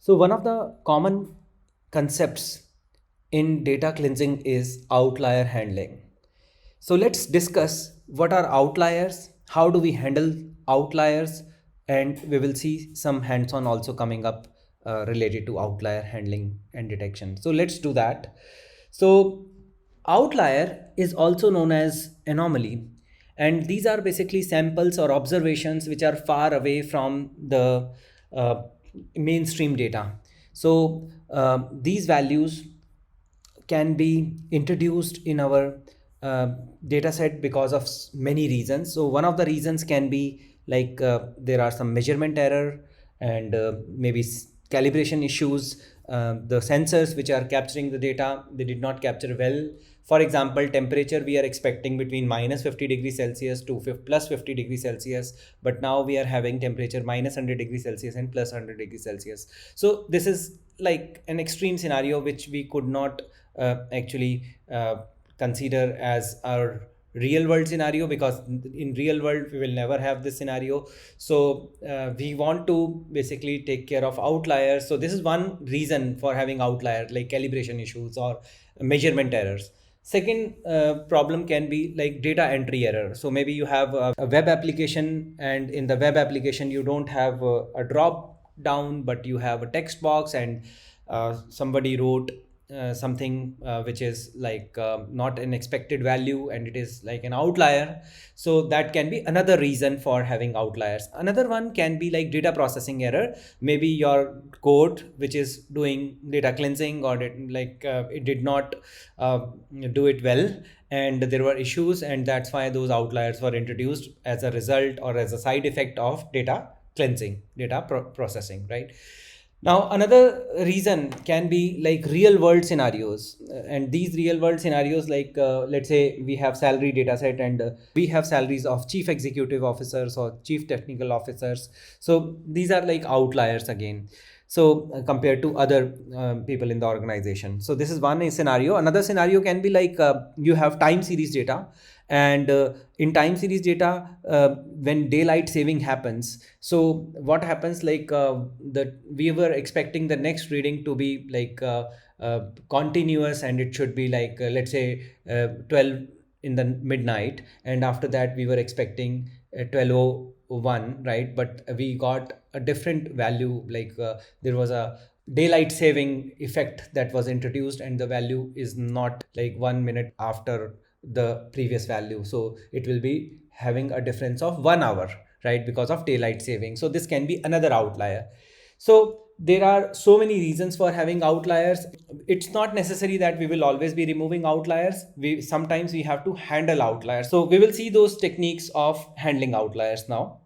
So one of the common concepts in data cleansing is outlier handling. So let's discuss what are outliers, how do we handle outliers, and we will see some hands-on also coming up related to outlier handling and detection. So let's do that. So outlier is also known as anomaly, and these are basically samples or observations which are far away from the uh, mainstream data. So these values can be introduced in our data set because of many reasons. So one of the reasons can be like there are some measurement error and maybe calibration issues. The sensors which are capturing the data, they did not capture well. For example, temperature we are expecting between minus 50 degrees Celsius to plus 50 degrees Celsius, but now we are having temperature minus 100 degrees Celsius and plus 100 degrees Celsius. So this is like an extreme scenario which we could not actually consider as our real world scenario, because in real world we will never have this scenario. So we want to basically take care of outliers. So this is one reason for having outlier, like calibration issues or measurement errors. Second problem can be like data entry error. So maybe you have a web application, and in the web application you don't have a drop down, but you have a text box, and somebody wrote something which is like not an expected value, and it is like an outlier. So that can be another reason for having outliers. Another one can be like data processing error. Maybe your code which is doing data cleansing, or it did not do it well, and there were issues, and that's why those outliers were introduced as a result or as a side effect of data cleansing, data processing, right? Now, another reason can be like real world scenarios. And these real world scenarios, like let's say we have salary data set, and we have salaries of chief executive officers or chief technical officers. So these are like outliers again. So compared to other people in the organization. So this is one scenario. Another scenario can be like you have time series data, and in time series data, when daylight saving happens, so what happens, like that we were expecting the next reading to be like continuous, and it should be like let's say 12 in the midnight, and after that we were expecting 12:01, right? But we got a different value, like there was a daylight saving effect that was introduced, and the value is not like 1 minute after the previous value. So it will be having a difference of 1 hour, right? Because of daylight saving. So this can be another outlier. So there are so many reasons for having outliers. It's not necessary that we will always be removing outliers. We sometimes we have to handle outliers. So we will see those techniques of handling outliers now.